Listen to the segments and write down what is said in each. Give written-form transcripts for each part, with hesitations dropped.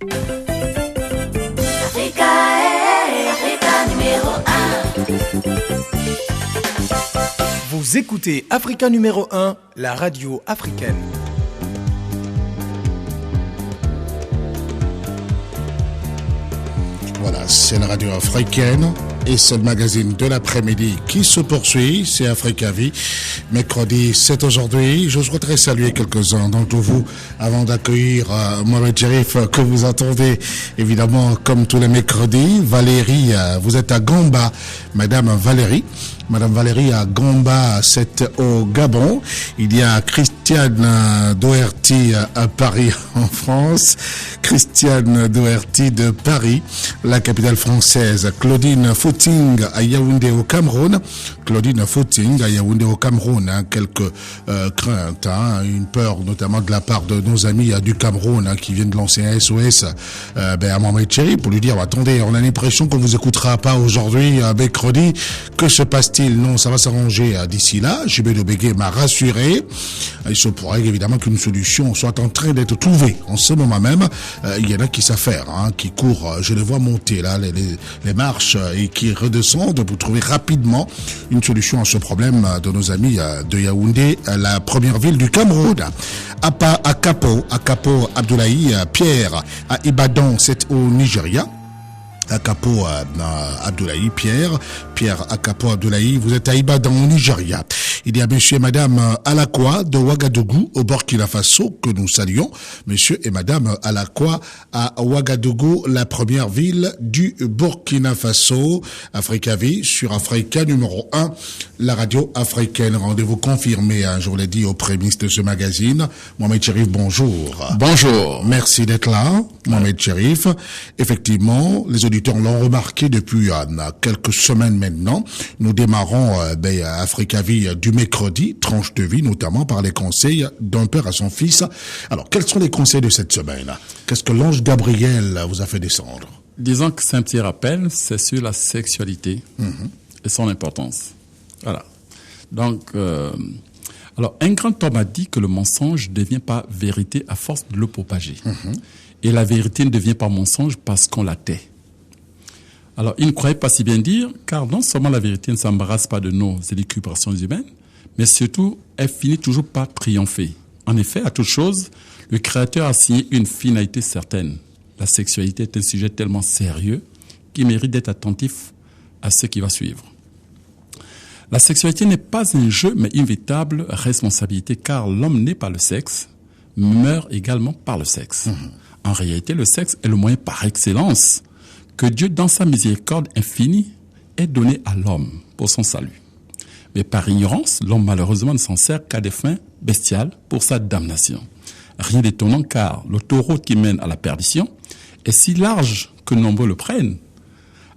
Africa numéro 1. Vous écoutez Africa numéro 1, la radio africaine. Voilà, c'est la radio africaine et c'est le magazine de l'après-midi qui se poursuit. C'est Africa Vie. Mercredi, c'est aujourd'hui. Je souhaiterais saluer quelques-uns d'entre vous avant d'accueillir Mohamed Cherif que vous entendez évidemment comme tous les mercredis. Valérie, vous êtes à Gamba. Madame Valérie à Gamba, c'est au Gabon. Il y a Christiane Doherty à Paris en France. Christiane Doherty de Paris, la capitale française. Claudine Footing à Yaoundé au Cameroun. Quelques craintes, une peur notamment de la part de nos amis du Cameroun qui viennent de lancer un SOS à Mohamed Cherif pour lui dire attendez, on a l'impression qu'on vous écoutera pas aujourd'hui, mercredi. Que se passe-t-il? Non, ça va s'arranger d'ici là. Jibédo Bégué m'a rassuré. Il se pourrait évidemment qu'une solution soit en train d'être trouvée. En ce moment même, il y en a qui savent faire, qui courent, je les vois monter là, les marches et qui redescendent pour trouver rapidement une solution à ce problème de nos amis de Yaoundé, la première ville du Cameroun. À Kapo Abdoulaye Pierre, à Ibadan, c'est au Nigeria. Akapo Abdoulaye Pierre Akapo Abdoulaye, vous êtes à Ibadan au Nigeria. Il y a monsieur et madame Alakwa de Ouagadougou au Burkina Faso que nous saluons. Monsieur et madame Alakwa à Ouagadougou, la première ville du Burkina Faso. Africa Vie sur Africa numéro 1, la radio africaine. Rendez-vous confirmé, je vous l'ai dit, aux prémices de ce magazine. Mohamed Cherif, bonjour. Bonjour. Merci d'être là, Mohamed Cherif. Effectivement, les auditeurs l'ont remarqué depuis quelques semaines maintenant. Nous démarrons Africa Vie du mercredi, tranche de vie, notamment par les conseils d'un père à son fils. Alors, quels sont les conseils de cette semaine? Qu'est-ce que l'ange Gabriel vous a fait descendre? Disons que c'est un petit rappel, c'est sur la sexualité et son importance. Voilà. Donc, alors, un grand homme a dit que le mensonge ne devient pas vérité à force de le propager. Et la vérité ne devient pas mensonge parce qu'on la tait. Alors, il ne croyait pas si bien dire, car non seulement la vérité ne s'embarrasse pas de nos élucubrations humaines, mais surtout, elle finit toujours par triompher. En effet, à toute chose, le Créateur a signé une finalité certaine. La sexualité est un sujet tellement sérieux qu'il mérite d'être attentif à ce qui va suivre. La sexualité n'est pas un jeu, mais une véritable responsabilité, car l'homme né par le sexe meurt également par le sexe. En réalité, le sexe est le moyen par excellence que Dieu, dans sa miséricorde infinie, ait donné à l'homme pour son salut. Mais par ignorance, l'homme malheureusement ne s'en sert qu'à des fins bestiales pour sa damnation. Rien d'étonnant car l'autoroute qui mène à la perdition est si large que nombreux le prennent,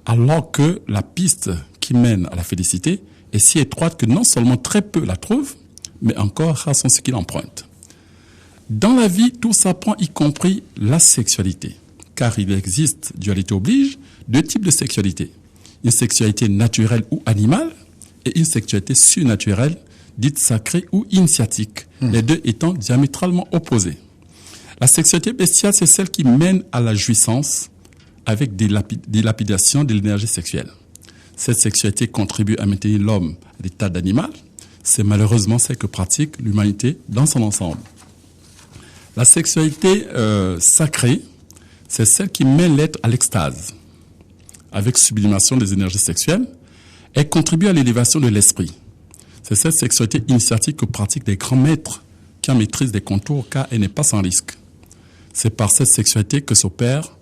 alors que la piste qui mène à la félicité est si étroite que non seulement très peu la trouvent, mais encore rares sont ceux qui l'empruntent. Dans la vie, tout s'apprend, y compris la sexualité. Car il existe, dualité oblige, deux types de sexualité. Une sexualité naturelle ou animale et une sexualité surnaturelle, dite sacrée ou initiatique, les deux étant diamétralement opposés. La sexualité bestiale, c'est celle qui mène à la jouissance avec des lapidations de l'énergie sexuelle. Cette sexualité contribue à maintenir l'homme à l'état d'animal. C'est malheureusement celle que pratique l'humanité dans son ensemble. La sexualité sacrée, c'est celle qui mène l'être à l'extase. Avec sublimation des énergies sexuelles, elle contribue à l'élévation de l'esprit. C'est cette sexualité initiatique que pratiquent les grands maîtres qui en maîtrisent des contours car elle n'est pas sans risque. C'est par cette sexualité que s'opère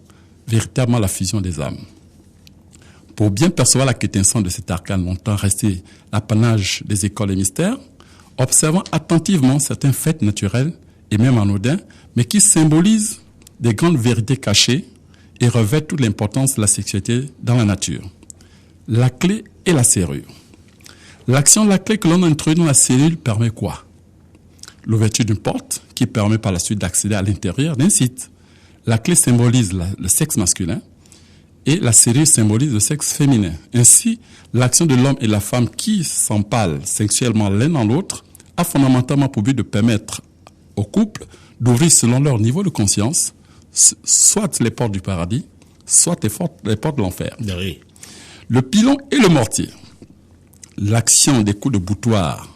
véritablement la fusion des âmes. Pour bien percevoir la quintessence de cet arcane longtemps resté l'apanage des écoles et mystères, observons attentivement certains faits naturels et même anodins, mais qui symbolisent des grandes vérités cachées et revêtent toute l'importance de la sexualité dans la nature. La clé et la serrure. L'action de la clé que l'on introduit dans la cellule permet quoi? L'ouverture d'une porte qui permet par la suite d'accéder à l'intérieur d'un site. La clé symbolise le sexe masculin et la serrure symbolise le sexe féminin. Ainsi, l'action de l'homme et de la femme qui s'empalent sexuellement l'un dans l'autre a fondamentalement pour but de permettre au couple d'ouvrir selon leur niveau de conscience soit les portes du paradis, soit les portes de l'enfer. Oui. Le pilon et le mortier. L'action des coups de boutoir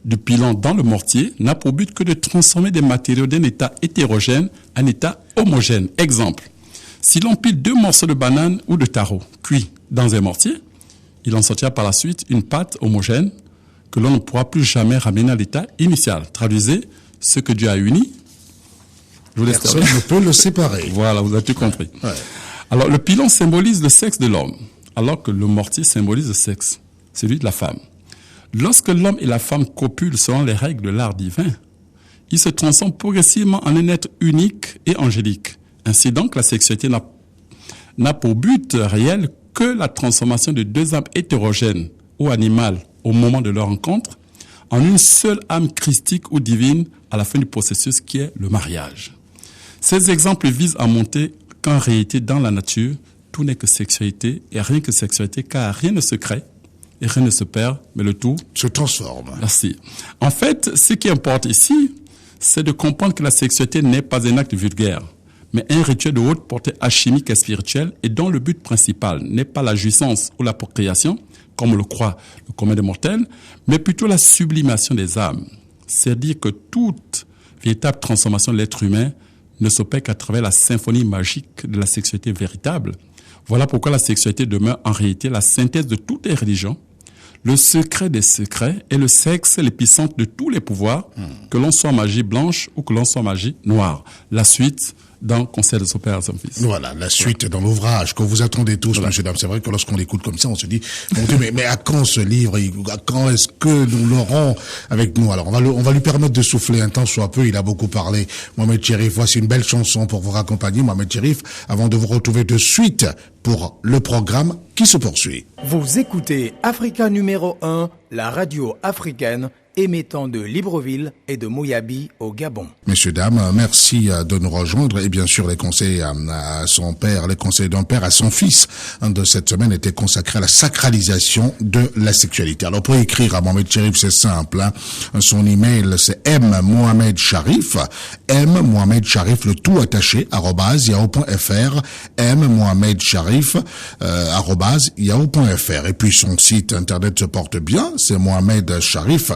du pilon dans le mortier n'a pour but que de transformer des matériaux d'un état hétérogène en état homogène. Exemple, si l'on pile 2 morceaux de banane ou de taro cuits dans un mortier, il en sortira par la suite une pâte homogène que l'on ne pourra plus jamais ramener à l'état initial. Traduisez, ce que Dieu a uni, je vous laisse Personne ne peut le séparer. Voilà, vous avez tout compris. Ouais. Alors, le pilon symbolise le sexe de l'homme, alors que le mortier symbolise le sexe, celui de la femme. Lorsque l'homme et la femme copulent selon les règles de l'art divin, ils se transforment progressivement en un être unique et angélique. Ainsi donc, la sexualité n'a pour but réel que la transformation de 2 âmes hétérogènes ou animales au moment de leur rencontre en une seule âme christique ou divine à la fin du processus qui est le mariage. Ces exemples visent à montrer qu'en réalité, dans la nature, tout n'est que sexualité et rien que sexualité, car rien ne se crée et rien ne se perd, mais le tout Se transforme. Merci. En fait, ce qui importe ici, c'est de comprendre que la sexualité n'est pas un acte vulgaire, mais un rituel de haute portée alchimique et spirituelle et dont le but principal n'est pas la jouissance ou la procréation, comme le croit le commun des mortels, mais plutôt la sublimation des âmes. C'est-à-dire que toute véritable transformation de l'être humain ne s'opère qu'à travers la symphonie magique de la sexualité véritable. Voilà pourquoi la sexualité demeure en réalité la synthèse de toutes les religions, le secret des secrets et le sexe l'épicentre de tous les pouvoirs, que l'on soit magie blanche ou que l'on soit magie noire. La suite dans Conseil des opérations fils. Voilà, la suite dans l'ouvrage que vous attendez tous, messieurs, dames. C'est vrai que lorsqu'on l'écoute comme ça, on se dit, mon Dieu, mais à quand ce livre? À quand est-ce que nous l'aurons avec nous? Alors, on va lui permettre de souffler un temps soit peu. Il a beaucoup parlé. Mohamed Cherif, voici une belle chanson pour vous raccompagner, Mohamed Cherif, avant de vous retrouver de suite pour le programme qui se poursuit. Vous écoutez Africa numéro 1, la radio africaine émettant de Libreville et de Moyabi au Gabon. Messieurs, dames, merci de nous rejoindre. Et bien sûr, les conseils à son père, les conseils d'un père à son fils de cette semaine étaient consacrés à la sacralisation de la sexualité. Alors, pour écrire à Mohamed Cherif, c'est simple. Son email, c'est mmohamedcharif, mmohamedcharif, le tout attaché, @yahoo.fr, mmohamedcharif, @yahoo.fr. Et puis, son site internet se porte bien, c'est Mohamed Charif,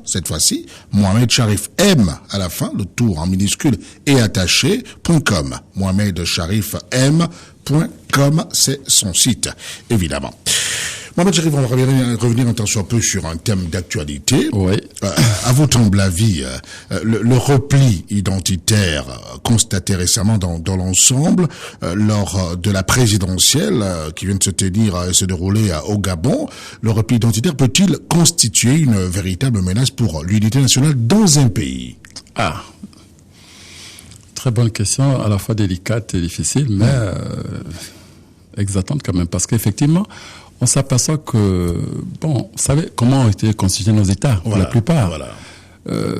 cette fois-ci, Mohamed Charif M à la fin, le tout en minuscule et attaché.com. Mohamed Charif M.com, c'est son site, évidemment. Mohamed Charif, on va revenir un temps soit peu sur un thème d'actualité. Oui. À votre humble avis, le repli identitaire constaté récemment dans l'ensemble lors de la présidentielle qui vient de se tenir et se dérouler au Gabon, le repli identitaire peut-il constituer une véritable menace pour l'unité nationale dans un pays? Ah, très bonne question, à la fois délicate et difficile, mais exaltante quand même, parce qu'effectivement, on s'aperçoit que, bon, vous savez comment ont été constitués nos États, pour la plupart. Voilà.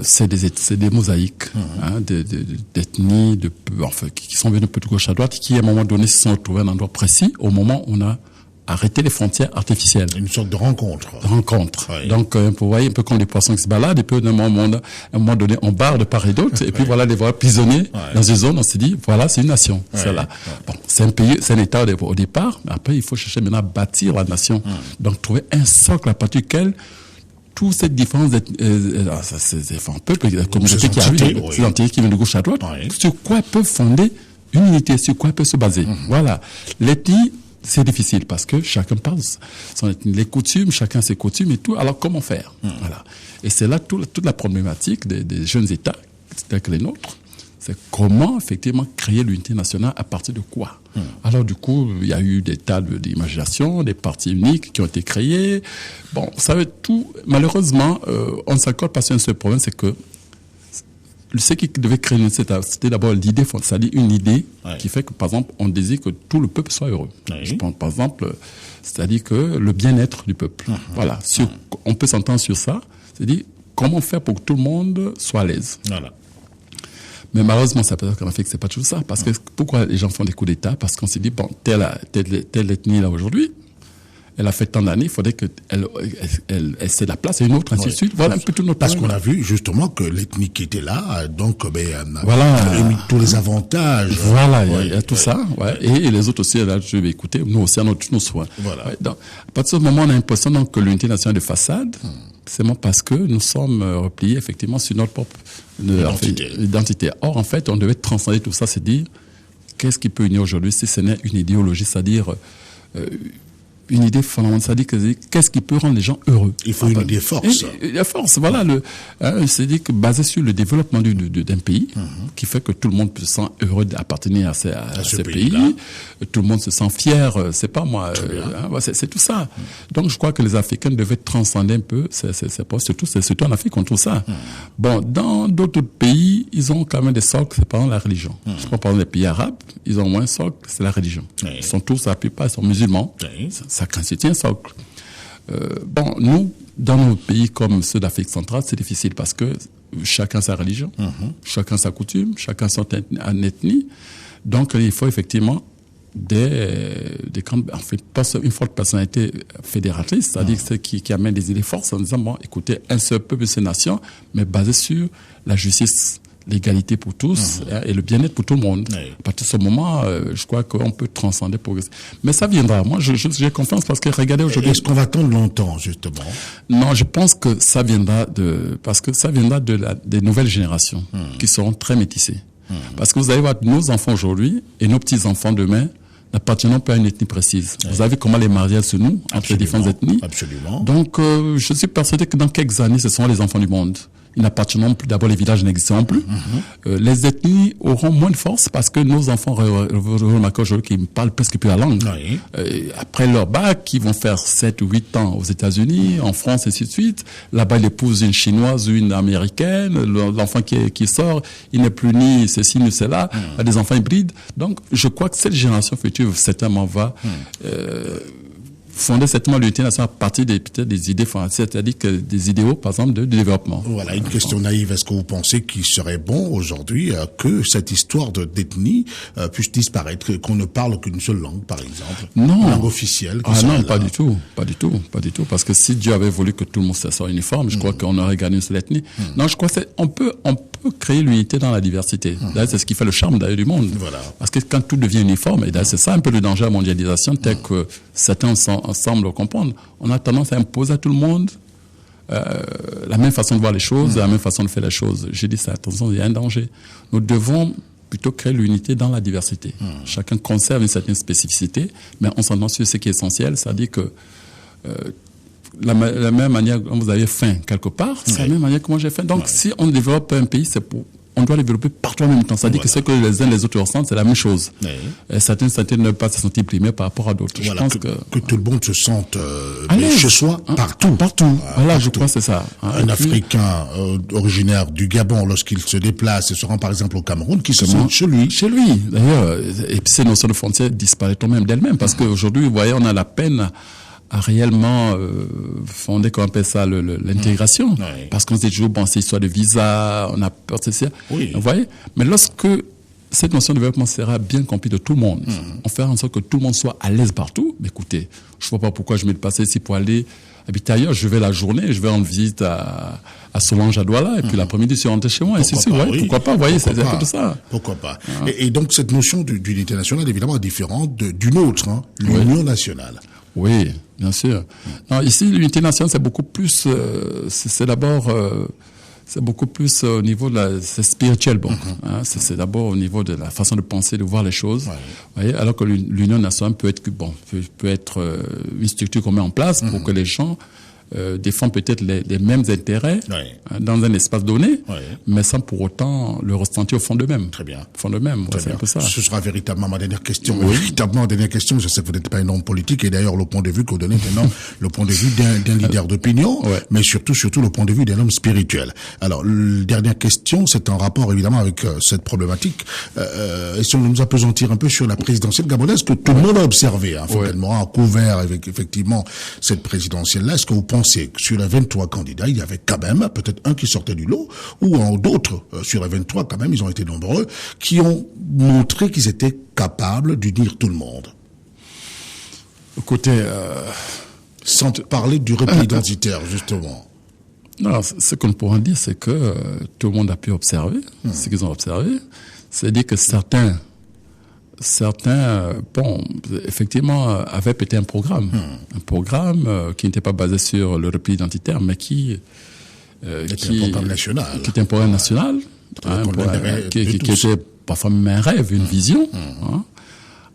C'est des mosaïques d'ethnies, enfin, qui sont venues de gauche à droite, qui à un moment donné se sont retrouvés à un endroit précis, au moment où on a arrêté les frontières artificielles. Une sorte de rencontre. Oui. Donc, vous voyez, un peu comme les poissons qui se baladent, et puis à un moment donné, on barre de part et d'autre, et puis voilà, les voilà prisonniers dans une zone, on s'est dit, voilà, c'est une nation. C'est là. Bon, c'est un pays, c'est un État au départ, mais après, il faut chercher maintenant à bâtir la nation. Donc, trouver un socle à partir duquel toutes ces différentes peuples, la communauté qui arrive, ces entités qui viennent de gauche à droite, sur quoi peuvent fonder une unité, sur quoi peuvent se baser. Voilà. L'ethnie, c'est difficile parce que chacun parle les coutumes, chacun ses coutumes et tout. Alors, comment faire? Voilà. Et c'est là toute la problématique des jeunes États, tels que les nôtres. C'est comment, effectivement, créer l'unité nationale à partir de quoi? Alors, du coup, il y a eu des tas d'imagination, des partis uniques qui ont été créés. Bon, vous savez, tout, malheureusement, on ne s'accorde pas sur un seul problème, c'est que ce qui devait créer l'unité, c'était d'abord l'idée, c'est-à-dire une idée qui fait que, par exemple, on désire que tout le peuple soit heureux. Je pense, par exemple, c'est-à-dire que le bien-être du peuple. Voilà. On peut s'entendre sur ça. C'est-à-dire, comment faire pour que tout le monde soit à l'aise. Voilà. Mais malheureusement, ça peut être qu'en fait que c'est pas toujours ça. Parce que pourquoi les gens font des coups d'État? Parce qu'on s'est dit, bon, telle ethnie là aujourd'hui, elle a fait tant d'années, il faudrait qu'elle cède la place à une autre, ainsi de suite. Voilà un peu tout notre Parce problème. qu'on a vu justement que l'ethnie qui était là, donc, Voilà. a émis tous les avantages. Voilà, il y a tout ça, ouais. Et les autres aussi, là, je vais écouter, nous aussi, à tous nos soins. Voilà. Ouais, donc, à partir de ce moment, on a l'impression donc, que l'unité nationale de façade, c'est parce que nous sommes repliés effectivement sur notre propre identité. Or, en fait, on devait transcender tout ça, c'est dire, qu'est-ce qui peut unir aujourd'hui si ce n'est une idéologie, c'est-à-dire une idée fondamentale, c'est-à-dire qu'est-ce qui peut rendre les gens heureux. Il faut une idée force. La force, voilà, c'est-à-dire que basé sur le développement d'un pays, qui fait que tout le monde se sent heureux d'appartenir à ce pays, tout le monde se sent fier, c'est pas moi, c'est tout ça. Donc je crois que les Africains devaient transcender un peu ces postes, surtout en Afrique on trouve ça. Bon, dans d'autres pays, ils ont quand même des socles, c'est par exemple la religion. Je crois par exemple les pays arabes, ils ont moins de socle, c'est la religion. Ils sont tous, la plupart, ils sont musulmans. Ça constitue un socle. Bon, nous, dans nos pays comme ceux d'Afrique centrale, c'est difficile parce que chacun sa religion, chacun sa coutume, chacun son ethnie. Donc, il faut effectivement une forte personnalité fédératrice, c'est-à-dire ceux qui amènent des idées fortes en disant, bon, écoutez, un seul peuple, c'est une nation, mais basé sur la justice, l'égalité pour tous et le bien-être pour tout le monde. Oui. À partir de ce moment, je crois qu'on peut transcender, progresser. Mais ça viendra. Moi, j'ai confiance parce que regardez aujourd'hui. Est-ce qu'on va attendre longtemps, justement? Non, je pense que ça viendra des nouvelles générations qui seront très métissées. Parce que vous allez voir, nos enfants aujourd'hui et nos petits-enfants demain n'appartiennent pas à une ethnie précise. Oui. Vous savez comment les mariages se nouent entre les différentes ethnies. Absolument. Donc, je suis persuadé que dans quelques années, ce seront les enfants du monde. Ils n'appartiennent plus, d'abord les villages n'existent plus. Les ethnies auront moins de force parce que nos enfants remarquent aujourd'hui qu'ils ne parlent presque plus la langue. Oui. Après leur bac, ils vont faire 7 ou 8 ans aux États-Unis, en France, et ainsi de suite. Là-bas, ils épousent une chinoise ou une américaine. L'enfant qui sort, il n'est plus ni ceci ni cela. Il y a des enfants hybrides. Donc, je crois que cette génération future, certainement, va fonder certainement l'unité nationale à partir des idées françaises, c'est-à-dire que des idéaux, par exemple, de développement. Voilà, une question naïve. Est-ce que vous pensez qu'il serait bon aujourd'hui que cette histoire d'ethnie puisse disparaître, qu'on ne parle qu'une seule langue, par exemple? Non. Une langue officielle? Non, pas du tout. Parce que si Dieu avait voulu que tout le monde soit uniforme, je crois qu'on aurait gagné une seule ethnie. Non, je crois qu'on peut créer l'unité dans la diversité. D'ailleurs, c'est ce qui fait le charme d'ailleurs du monde. Voilà. Parce que quand tout devient uniforme, et d'ailleurs, c'est ça un peu le danger de la mondialisation, tel que certains semblent comprendre. On a tendance à imposer à tout le monde la même façon de voir les choses, la même façon de faire les choses. J'ai dit ça, attention, il y a un danger. Nous devons plutôt créer l'unité dans la diversité. Chacun conserve une certaine spécificité, mais on s'entend sur ce qui est essentiel, c'est-à-dire que la même manière dont vous avez faim quelque part, c'est la même manière que moi j'ai faim. Donc, si on développe un pays, on doit développer partout en même temps. C'est-à-dire que ce que les uns les autres ressentent, c'est la même chose. Certaines ne peuvent pas se sentir primées par rapport à d'autres. Voilà, je pense que tout le monde se sente chez soi, partout. Voilà, je crois que c'est ça. Un Africain originaire du Gabon, lorsqu'il se déplace et se rend par exemple au Cameroun, qui se sent chez lui. Chez lui, d'ailleurs. Et puis ces notions de frontières disparaîtront même d'elles-mêmes. Parce qu'aujourd'hui, vous voyez, on a la peine à réellement fonder, qu'on appelle ça, l'intégration. Parce qu'on se dit toujours, bon, c'est histoire de visa, on a peur de ça. Oui. Vous voyez? Mais lorsque cette notion de développement sera bien comprise de tout le monde, on fera en sorte que tout le monde soit à l'aise partout. Mais écoutez, je ne vois pas pourquoi je me déplace ici pour aller habiter ailleurs. Je vais la journée, je vais rendre visite à Solange à Douala, et puis l'après-midi, je suis rentré chez moi. Pourquoi pas, vous voyez, c'est un peu de ça. Pourquoi pas. Et donc, cette notion d'unité nationale, évidemment, est différente d'une autre, l'Union nationale. Oui, bien sûr. Non, ici, l'unité nationale, c'est beaucoup plus, c'est d'abord, c'est beaucoup plus au niveau c'est spirituel, bon. C'est d'abord au niveau de la façon de penser, de voir les choses. Vous voyez, alors que l'union nationale peut être une structure qu'on met en place pour que les gens défendent peut-être les mêmes intérêts dans un espace donné, mais sans pour autant le ressentir au fond d'eux-mêmes. Très bien. Au fond d'eux-mêmes, c'est un peu ça. Ce sera véritablement ma dernière question. Véritablement dernière question. Je sais que vous n'êtes pas un homme politique, et d'ailleurs le point de vue que vous donnez maintenant, le point de vue d'un leader d'opinion, mais surtout le point de vue d'un homme spirituel. Alors, dernière question, c'est en rapport évidemment avec cette problématique. Et si on nous appesantir un peu sur la présidentielle gabonaise que tout le monde a observé, Fontaine Maurin a couvert avec effectivement cette présidentielle-là. Est-ce que vous pensez que sur les 23 candidats, il y avait quand même peut-être un qui sortait du lot, ou d'autres, sur les 23 quand même, ils ont été nombreux, qui ont montré qu'ils étaient capables d'unir tout le monde? Écoutez, sans parler du repli identitaire, justement. Non, ce qu'on pourra dire, c'est que tout le monde a pu observer, ce qu'ils ont observé. C'est-à-dire que certains, bon, effectivement, avaient peut-être un programme qui n'était pas basé sur le repli identitaire, mais qui était un programme national. Qui était un programme national, qui était parfois même un rêve, une vision,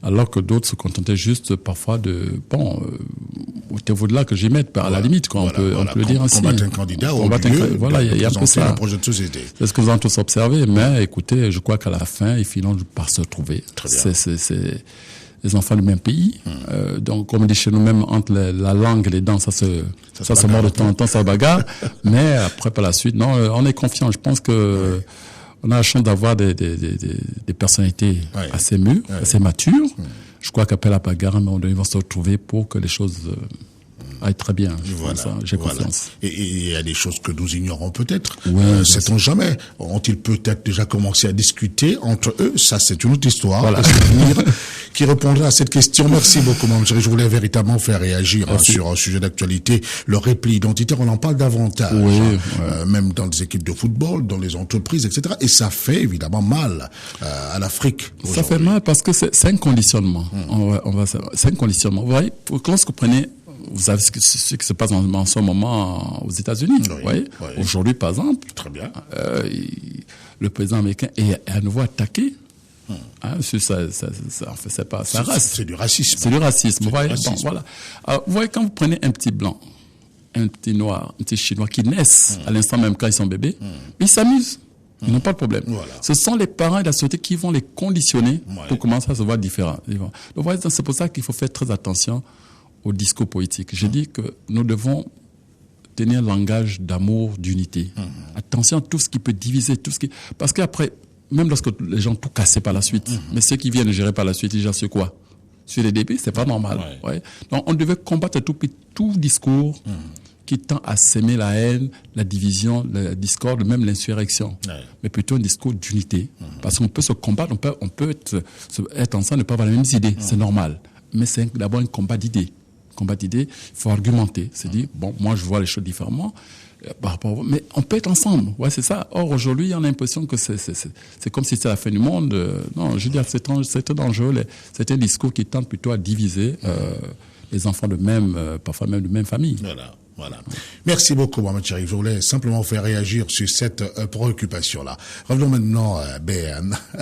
alors que d'autres se contentaient juste parfois de, au delà que j'y mette, à la limite, quoi, on peut le dire ainsi. Combattre un candidat, voilà, il y a un peu ça. Un projet de société. C'est ce que vous avez tous observé, mais écoutez, je crois qu'à la fin, ils finissent par se retrouver. C'est les enfants du même pays. Donc, comme on dit chez nous-mêmes, entre la langue et les dents, ça se mord de temps en temps, ça bagarre. Mais après, par la suite, non, on est confiant. Je pense que on a la chance d'avoir des personnalités assez mûres, assez matures. Je crois qu'après la bagarre, on doit se retrouver pour que les choses aille très bien. J'ai confiance. Et il y a des choses que nous ignorons peut-être. Sait-on jamais. Ont-ils peut-être déjà commencé à discuter entre eux? Ça, c'est une autre histoire. Voilà. Qui répondra à cette question. Merci beaucoup, Mme Chéri. Je voulais véritablement faire réagir sur un sujet d'actualité. Le repli identitaire, on en parle davantage. Même dans des équipes de football, dans les entreprises, etc. Et ça fait évidemment mal à l'Afrique. Ça fait mal parce que c'est un conditionnement. C'est un conditionnement. Vous voyez, lorsque vous prenez, vous savez ce qui se passe en ce moment aux États-Unis. Aujourd'hui, par exemple, très bien. Le président américain est à nouveau attaqué. C'est pas sa race. C'est du racisme. C'est du racisme. Voilà. Alors, vous voyez, quand vous prenez un petit blanc, un petit noir, un petit chinois qui naissent à l'instant même quand ils sont bébés, ils s'amusent. Ils n'ont pas de problème. Voilà. Ce sont les parents et la société qui vont les conditionner pour commencer à se voir différents. Donc, voilà, c'est pour ça qu'il faut faire très attention au discours politique. J'ai dit que nous devons tenir un langage d'amour, d'unité. Attention à tout ce qui peut diviser, parce qu'après, même lorsque les gens tout cassaient par la suite, mais ceux qui viennent gérer par la suite, ils gèrent sur quoi? Sur les débits, c'est pas normal. Donc, on devait combattre tout discours qui tend à s'aimer la haine, la division, la discorde, même l'insurrection. Mais plutôt un discours d'unité. Parce qu'on peut se combattre, on peut être ensemble, ne pas avoir les mêmes idées. C'est normal. Mais c'est d'abord un combat d'idées. Il faut argumenter. C'est dire, bon, moi je vois les choses différemment, par rapport à vous, mais on peut être ensemble. Ouais, c'est ça. Or, aujourd'hui, on a l'impression que c'est comme si c'était la fin du monde. Non, je veux dire, c'est dangereux. C'est un discours qui tente plutôt à diviser les enfants parfois même de même famille. Voilà. Merci beaucoup, Mohamed Cherif. Je voulais simplement faire réagir sur cette préoccupation-là. Revenons maintenant,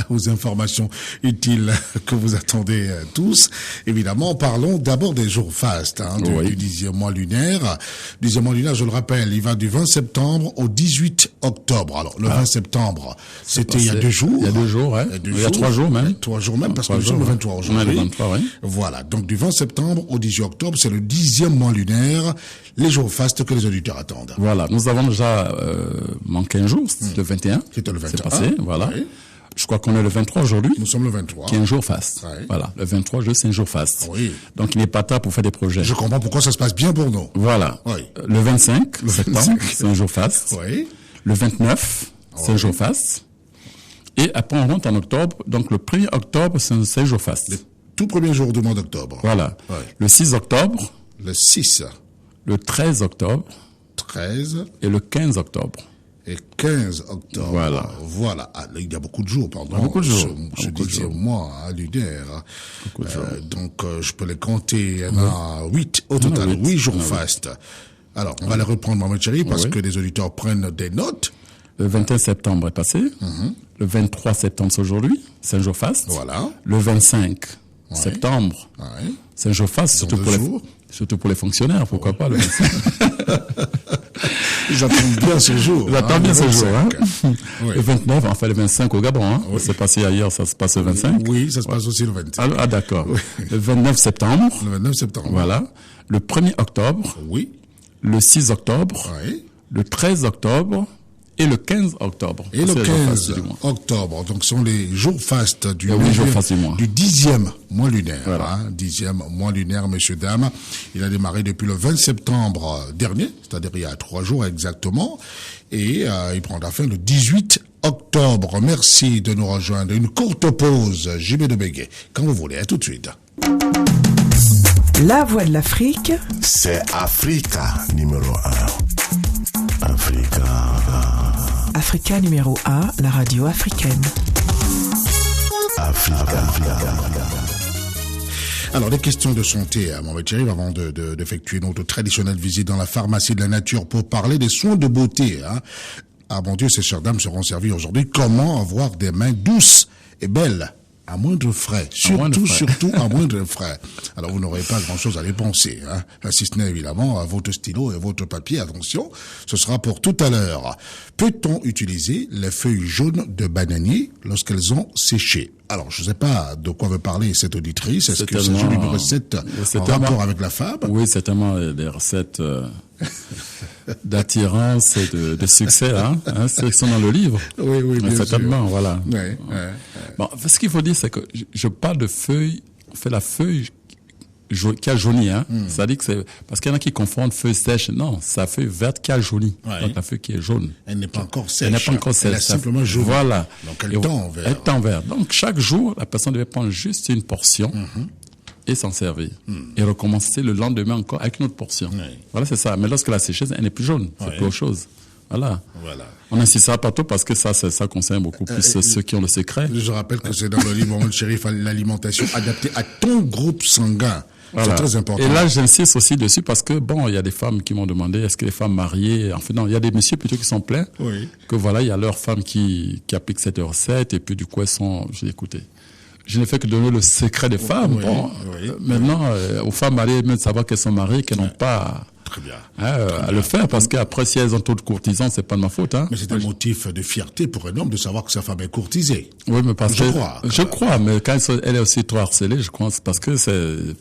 aux informations utiles que vous attendez tous. Évidemment, parlons d'abord des jours fastes, du 10e mois lunaire. 10e mois lunaire, je le rappelle, il va du 20 septembre au 18 octobre. Alors, le 20 septembre, c'était il y a 2 jours. Il y a 2 jours, il y a 3 jours même. 3 jours même, parce que nous sommes le 23 aujourd'hui. Le 23, Voilà. Donc, du 20 septembre au 18 octobre, c'est le 10e mois lunaire. Les jours fastes que les auditeurs attendent. Voilà. Nous avons déjà manqué un jour, c'est le 21. C'était le 21. C'est passé, voilà. Oui. Je crois qu'on est le 23 aujourd'hui. Nous sommes le 23. Qui est un jour faste. Voilà. Le 23 c'est un jour faste. Oui. Donc, il n'est pas tard pour faire des projets. Je comprends pourquoi ça se passe bien pour nous. Voilà. Oui. Le 25 septembre, c'est un jour faste. Oui. Le 29, c'est un jour faste. Et après, on rentre en octobre. Donc, le 1er octobre, c'est un jour faste. Le tout premier jour du mois d'octobre. Voilà. Oui. Le 6 octobre. Le 6. Le 13 octobre. 13. Et le 15 octobre. Et 15 octobre. Voilà. Ah, il y a beaucoup de jours, pardon. Beaucoup de jours. Ce 10e mois lunaire. Donc, je peux les compter. Il y en a 8 au total. 8 jours fastes. Alors, on va les reprendre, Mohamed Cherif, parce que les auditeurs prennent des notes. Le 21 septembre est passé. Le 23 septembre, c'est aujourd'hui. C'est un jour faste. Voilà. Le 25 septembre, c'est un jour faste, surtout pour les fonctionnaires. Pourquoi pas le 25? Ils attendent bien ce jour. Ils attendent bien ce jour. Le 29, enfin le 25 au Gabon. C'est passé ailleurs, ça se passe le 25. Oui, ça se passe aussi le 25. Ah, d'accord. Le 29 septembre. Le 29 septembre. Voilà. Le 1er octobre. Oui. Le 6 octobre. Oui. Le 13 octobre. Et le 15 octobre. Et le 15 octobre. Donc, ce sont les jours fastes du 10e mois lunaire. Voilà. 10e mois lunaire, messieurs, dames. Il a démarré depuis le 20 septembre dernier, c'est-à-dire il y a 3 jours exactement. Et il prendra fin le 18 octobre. Merci de nous rejoindre. Une courte pause. JB de Béguet. Quand vous voulez. À tout de suite. La voix de l'Afrique, c'est Africa numéro 1. Africa. Africa numéro 1, la radio africaine. Africa. Alors, des questions de santé à Mohamed Cherif avant d'effectuer notre traditionnelle visite dans la pharmacie de la nature pour parler des soins de beauté. Ah mon Dieu, ces chères dames seront servies aujourd'hui. Comment avoir des mains douces et belles à moindre frais, surtout à moindre frais. Alors vous n'aurez pas grand-chose à dépenser, si ce n'est évidemment à votre stylo et votre papier. Attention, ce sera pour tout à l'heure. Peut-on utiliser les feuilles jaunes de bananier lorsqu'elles ont séché? Alors, je ne sais pas de quoi veut parler cette auditrice. Est-ce que c'est une recette en rapport avec la femme? Oui, c'est tellement des recettes d'attirance et de succès, ceux qui sont dans le livre. Oui, bien certainement, sûr. Voilà. Ouais. Bon, ce qu'il faut dire, c'est que je parle de feuilles, on fait la feuille qui a jauni, C'est-à-dire que c'est, parce qu'il y en a qui confondent feuille sèche. Non, c'est la feuille verte qui a jauni. Ouais. Donc la feuille qui est jaune. Elle n'est pas encore sèche. Elle n'est pas encore sèche. Elle est simplement jaune. Voilà. Donc elle tend vert. Elle tend vert. Donc chaque jour, la personne devait prendre juste une portion. Et s'en servir. Et recommencer le lendemain encore avec une autre portion. Oui. Voilà, c'est ça. Mais lorsque la sécheuse, elle n'est plus jaune. C'est plus autre chose. Voilà. On n'insistera pas trop parce que ça concerne beaucoup plus ceux qui ont le secret. Je rappelle que c'est dans le livre Mohamed Cherif, l'alimentation adaptée à ton groupe sanguin. Voilà. C'est très important. Et là, j'insiste aussi dessus parce que, il y a des femmes qui m'ont demandé, est-ce que les femmes mariées, enfin non, il y a des messieurs plutôt qui sont pleins, que voilà, il y a leurs femmes qui appliquent cette recette et puis du coup, j'ai écouté. Je n'ai fait que donner le secret des femmes. Maintenant, aux femmes mariées, même de savoir qu'elles sont mariées, qu'elles n'ont pas très bien. À le faire, parce qu'après, si elles ont trop de courtisans, c'est pas de ma faute. Mais c'est un motif de fierté pour un homme de savoir que sa femme est courtisée. Oui, mais parce que je crois, mais quand elle est aussi trop harcelée, je crois, c'est parce que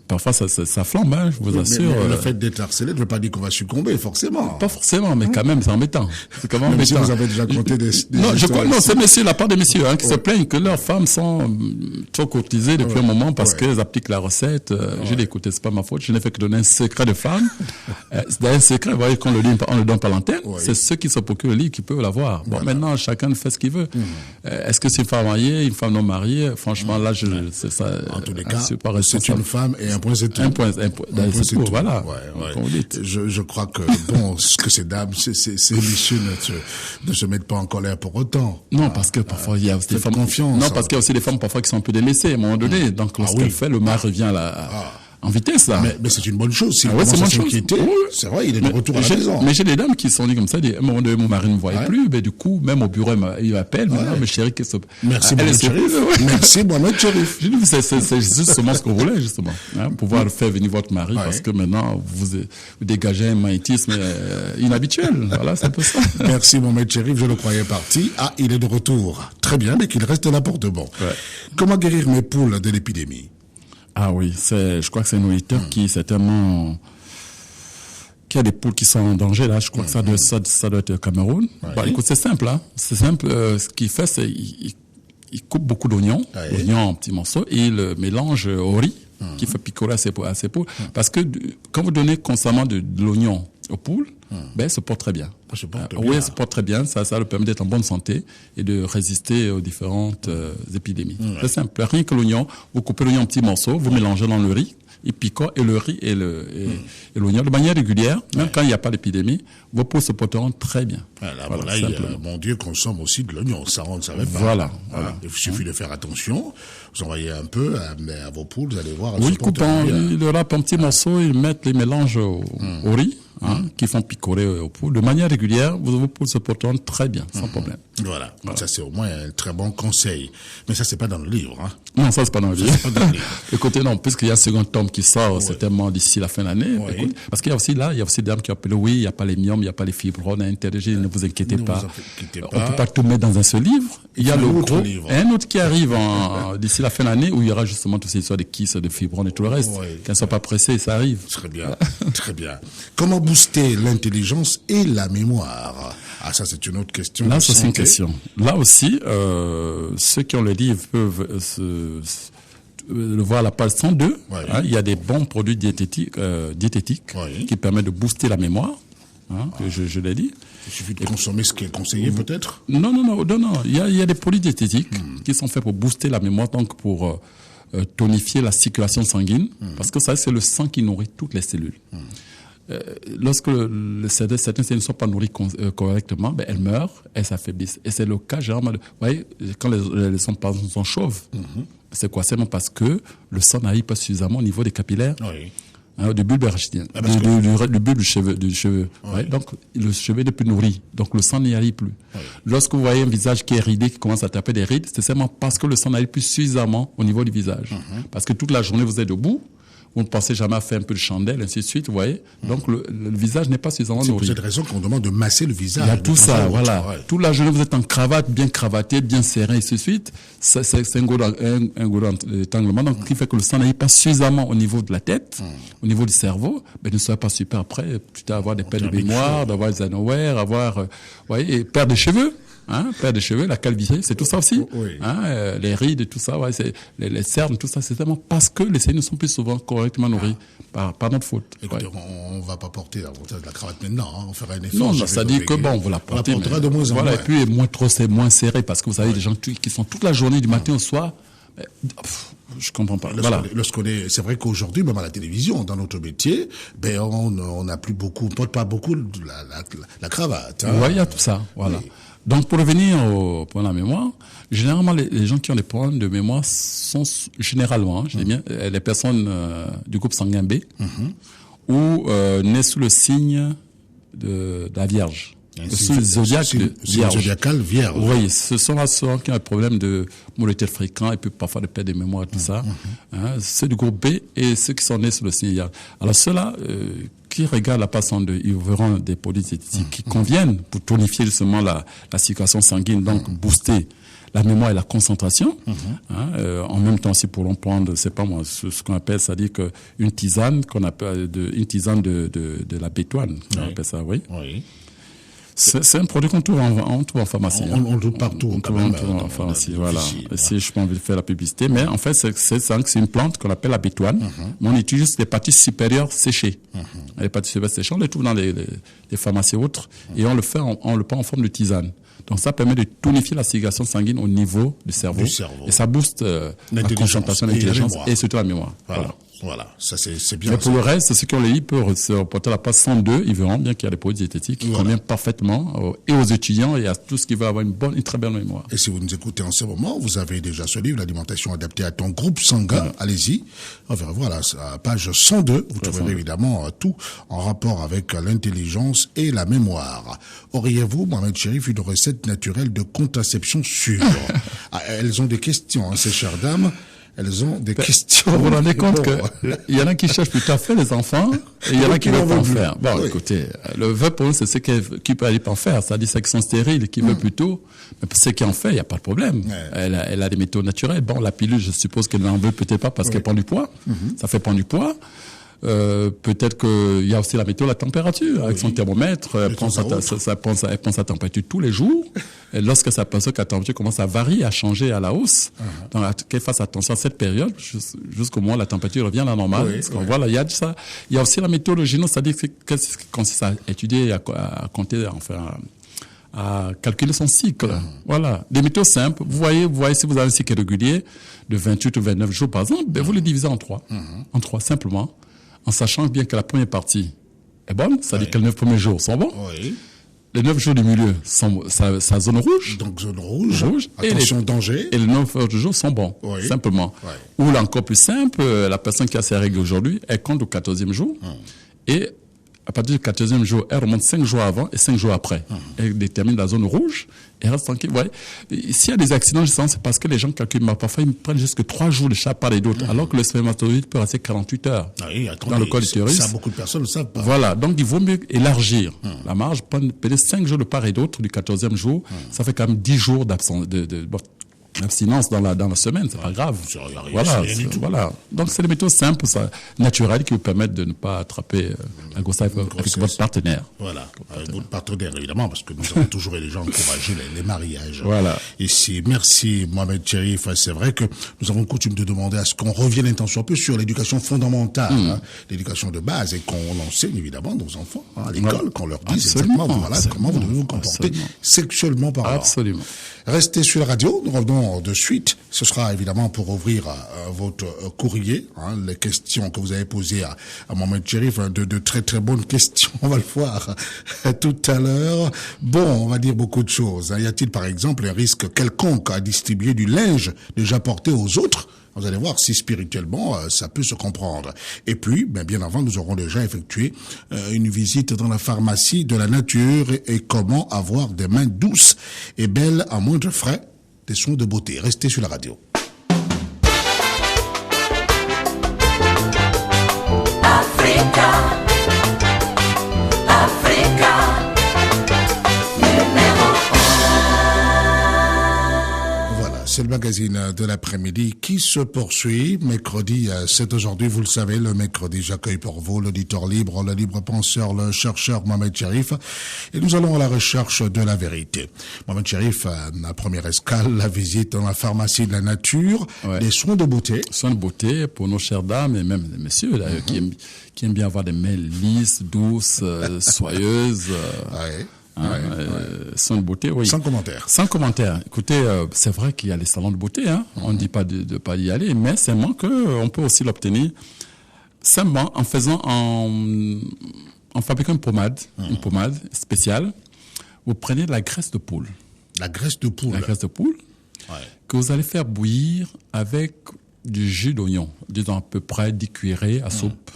parfois ça flambe, je vous assure. Mais le fait d'être harcelé ne veut pas dire qu'on va succomber, forcément. Pas forcément, mais quand même, c'est embêtant. C'est quand même même embêtant. si vous avez déjà compté des non, je crois, c'est messieurs, la part des messieurs, qui se plaignent que leurs femmes sont trop courtisées depuis un moment parce qu'elles appliquent la recette. Je l'ai écouté, c'est pas ma faute. Je n'ai fait que donner un secret de femme. C'est un secret, vous voyez, qu'on le donne par l'antenne. C'est ceux qui se procurent le livre qui peuvent l'avoir. Bon, maintenant, chacun fait ce qu'il veut. Est-ce que c'est une femme mariée, une femme non mariée? Franchement, là, c'est ça. En tous les cas, c'est une femme et un point c'est tout. Un point c'est tout. Voilà. Je crois que que ces dames, ces messieurs ne se mettent pas en colère pour autant. Non, parce que parfois il y a aussi des femmes confiance. Non, parce qu'il y a aussi des femmes parfois qui sont un peu délaissées à un moment donné. Donc lorsqu'elle fait, le mari revient en vitesse, là. Mais c'est une bonne chose. Si c'est une bonne chose. C'est vrai, il est de retour à la maison. Mais j'ai des dames qui sont dit comme ça, à un moment donné, mon mari ne me voyait plus, mais du coup, même au bureau, il m'appelle, mais chérie, qu'est-ce que Merci, Mohamed Cherif. Merci, Mohamed Cherif. J'ai dit, c'est justement ce qu'on voulait, justement. Pouvoir faire venir votre mari, parce que maintenant, vous dégagez un magnétisme inhabituel. Voilà, c'est un peu ça. Merci, Mohamed Cherif, je le croyais parti. Ah, il est de retour. Très bien, mais qu'il reste là pour de bon. Comment guérir mes poules de l'épidémie? Ah oui, je crois que c'est un auditeur qui certainement qui a des poules qui sont en danger là. Je crois que ça doit être au Cameroun. Bon, écoute, c'est simple, C'est simple. Ce qu'il fait, c'est il coupe beaucoup d'oignons, l'oignon en petits morceaux, et il le mélange au riz qui fait picorer à ses poules. Parce que quand vous donnez constamment de l'oignon aux poules, elles se portent très bien. Oui, elles se portent très bien. Ça leur permet d'être en bonne santé et de résister aux différentes épidémies. C'est simple. Rien que l'oignon, vous coupez l'oignon en petits morceaux, vous mélangez dans le riz, il picore, et le riz et l'oignon de manière régulière, même quand il n'y a pas d'épidémie, vos poules se porteront très bien. Voilà, mon Dieu consomme aussi de l'oignon, ça on ne savait pas. Voilà. Il suffit de faire attention, vous envoyez un peu à vos poules, vous allez voir. Oui, ils le râpent en petits morceaux, ils mettent les mélanges au riz, qui font picorer aux poules. De manière régulière, vos poules se porteront très bien, sans problème. Voilà. Ça c'est au moins un très bon conseil. Mais ça c'est pas dans le livre. Non, ça c'est pas dans le livre. Écoutez, non, puisqu'il y a un second tome qui sort certainement d'ici la fin de l'année. Écoute, parce qu'il y a aussi là, il y a aussi des dames qui appellent, il n'y a pas les myomes, il n'y a pas les fibromes interrogés, ne vous inquiétez pas. On ne peut pas tout mettre dans un seul livre. Il y a le gros, et un autre qui arrive d'ici la fin de l'année où il y aura justement toutes ces histoires de kisses, de fibromes et tout le reste. Qu'elles ne soient pas pressées, ça arrive. Très bien. Très bien. Comment booster l'intelligence et la mémoire? Ah, ça c'est une autre question. Là, c'est une question. Là aussi, ceux qui ont le livre peuvent le voir à la page 102. Il y a des bons produits diététiques qui permettent de booster la mémoire. Je l'ai dit. Il suffit de consommer ce qui est conseillé, peut-être? Non. Il y a des produits diététiques qui sont faits pour booster la mémoire, donc pour tonifier la circulation sanguine, parce que ça, c'est le sang qui nourrit toutes les cellules. Lorsque certaines cellules ne sont pas nourries correctement, ben, elles meurent, elles s'affaiblissent. Et c'est le cas généralement. Vous voyez, quand les sont chauves, c'est quoi? C'est parce que le sang n'arrive pas suffisamment au niveau des capillaires. Oui. Du bulbe arachidien, du bulbe du cheveu. Oui. Ouais, donc, le cheveu n'est plus nourri. Donc, le sang n'y arrive plus. Oui. Lorsque vous voyez un visage qui est ridé, qui commence à taper des rides, c'est seulement parce que le sang n'arrive plus suffisamment au niveau du visage. Parce que toute la journée, vous êtes debout. Vous ne pensez jamais à faire un peu de chandelle, ainsi de suite, vous voyez. Donc, le visage n'est pas suffisamment nourri. C'est pour cette raison qu'on demande de masser le visage. Il y a tout ça, voilà. Ouais. Toute la journée, vous êtes en cravate, bien cravaté, bien serré, ainsi de suite. C'est un gros étanglement, donc, qui fait que le sang n'arrive pas suffisamment au niveau de la tête, au niveau du cerveau. Ben, ne soyez pas super après, plus tard, avoir des pertes de mémoire, d'avoir des unaware, avoir, voyez, et perdre des cheveux. Perte de cheveux, la calvitie, c'est tout ça aussi. Oui. Les rides, tout ça, ouais, c'est les cernes, tout ça, c'est tellement parce que les cellules ne sont plus souvent correctement nourries par notre faute. Écoutez, on va pas porter la cravate maintenant, on fera un effort. Non, ça dit que bon, vous la portez. On la portera de moins en moins. Voilà, et puis c'est moins serré parce que vous savez, les gens qui sont toute la journée du matin au soir, je comprends pas. C'est vrai qu'aujourd'hui, même à la télévision, dans notre métier, ben, on n'a plus beaucoup, on porte pas beaucoup la cravate. Oui, il y a tout ça, voilà. Oui. Donc, pour revenir au point de la mémoire, généralement, les gens qui ont des problèmes de mémoire sont généralement, je dis bien, les personnes du groupe sanguin B ou nées sous le signe de la Vierge. Le signe zodiacal vierge. Oui, ce sont là ceux qui ont un problème de maux de tête fréquents et puis parfois de perte de mémoire et tout ça. Ceux du groupe B et ceux qui sont nés sous le signe vierge. Alors ceux-là qui regardent la passante ils verront des produits diététiques qui conviennent pour tonifier justement la circulation sanguine, donc booster la mémoire et la concentration. En même temps aussi pourront prendre, c'est pas moi, ce qu'on appelle, c'est-à-dire que une tisane qu'on appelle une tisane de la bétoine, on appelle ça, oui. C'est un produit qu'on trouve en pharmacie. On le trouve partout. On trouve en pharmacie, voilà. Si je peux envie de faire la publicité. Mais en fait, c'est une plante qu'on appelle la bétoine. Mais on utilise les parties supérieures séchées. Les parties supérieures séchées, on les trouve dans les pharmacies autres. Et on le prend en forme de tisane. Donc ça permet de tonifier la circulation sanguine au niveau du cerveau. Et ça booste la concentration, l'intelligence et surtout la mémoire. Voilà, ça c'est bien. Mais pour le reste, ceux qui ont les i peuvent se reporter à la page 102, ils verront bien qu'il y a des produits diététiques qui conviennent parfaitement et aux étudiants et à tous qui veulent avoir une très belle mémoire. Et si vous nous écoutez en ce moment, vous avez déjà ce livre, l'alimentation adaptée à ton groupe sanguin. Allez-y. Voilà, à la page 102, vous trouverez évidemment tout en rapport avec l'intelligence et la mémoire. Auriez-vous, Mohamed Cherif, une recette naturelle de contraception sûre? Elles ont des questions, ces chères dames. Elles ont des questions. Vous vous rendez compte qu'il y en a qui cherchent plutôt à faire les enfants et il y en a qui veulent pas en faire. Bon, écoutez, le vœu pour nous, c'est ceux qui peuvent aller pas en faire. C'est-à-dire ceux qui sont stériles et qui veulent plutôt. Mais pour ceux qui en fait, il n'y a pas de problème. Elle a des méthodes naturelles. Bon, la pilule, je suppose qu'elle n'en veut peut-être pas parce qu'elle prend du poids. Ça fait prendre du poids. Peut-être qu'il y a aussi la météo, la température, avec son thermomètre, elle prend sa température tous les jours, et lorsque ça passe, que la température commence à varier, à changer à la hausse, donc qu'elle fasse attention à cette période, jusqu'au moment où la température revient à la normale, parce qu'on voit là, il y a ça. Il y a aussi la météorologie, c'est-à-dire que consiste à étudier, à compter, enfin, à calculer son cycle. Voilà. Des méthodes simples. Vous voyez, si vous avez un cycle régulier de 28 ou 29 jours, par exemple, vous le divisez en 3. En 3, simplement. En sachant bien que la première partie est bonne, c'est-à-dire que les 9 premiers jours sont bons. Les 9 jours du milieu sont sa zone rouge. Donc zone rouge. Attention, danger. Et les 9 autres jours sont bons, simplement. Ou là, encore plus simple, la personne qui a ses règles aujourd'hui, elle compte au 14e jour. Et à partir du 14e jour, elle remonte 5 jours avant et 5 jours après. Elle détermine la zone rouge et reste tranquille. S'il y a des accidents, c'est parce que les gens calculent. Parfois, ils prennent jusque 3 jours de chaque part et d'autre, alors que le spermatozoïde peut rester 48 heures dans le col utérus. Ça, beaucoup de personnes ne savent pas. Voilà. Donc, il vaut mieux élargir la marge, prendre peut-être 5 jours de part et d'autre du 14e jour. Ça fait quand même 10 jours d'absence, l'abstinence dans la semaine, c'est pas grave. Voilà. Donc c'est des méthodes simples, naturelles, qui vous permettent de ne pas attraper la grossesse avec votre partenaire. Voilà, avec votre partenaire évidemment, parce que nous avons toujours les gens encouragés les mariages. Voilà. Ici, merci Mohamed Cherif. C'est vrai que nous avons coutume de demander à ce qu'on revienne un temps soit peu sur l'éducation fondamentale, l'éducation de base, et qu'on enseigne évidemment nos enfants à l'école, qu'on leur dise exactement comment vous devez vous comporter sexuellement parlant. Absolument. Restez sur la radio, nous revenons question de suite, ce sera évidemment pour ouvrir votre courrier, les questions que vous avez posées à Mohamed Cherif, de très très bonnes questions, on va le voir tout à l'heure. Bon, on va dire beaucoup de choses. Y a-t-il par exemple un risque quelconque à distribuer du linge déjà porté aux autres ? Vous allez voir si spirituellement ça peut se comprendre. Et puis, bien avant, nous aurons déjà effectué une visite dans la pharmacie de la nature et comment avoir des mains douces et belles à moindre frais, des soins de beauté. Restez sur la radio. C'est le magazine de l'après-midi qui se poursuit. Mercredi, c'est aujourd'hui, vous le savez, le mercredi, j'accueille pour vous l'auditeur libre, le libre penseur, le chercheur Mohamed Cherif. Et nous allons à la recherche de la vérité. Mohamed Cherif, la première escale, la visite dans la pharmacie de la nature, des soins de beauté. Soins de beauté pour nos chères dames et même les messieurs d'ailleurs, qui aiment bien avoir des mains lisses, douces, soyeuses. Soins de beauté, oui. Sans commentaire. Sans commentaire. Écoutez, c'est vrai qu'il y a les salons de beauté, on ne dit pas de pas y aller, mais seulement qu'on peut aussi l'obtenir simplement en fabriquant une pommade spéciale. Vous prenez de la graisse de poule. La graisse de poule. La graisse de poule. Que vous allez faire bouillir avec du jus d'oignon, disons à peu près 10 cuillerées à soupe.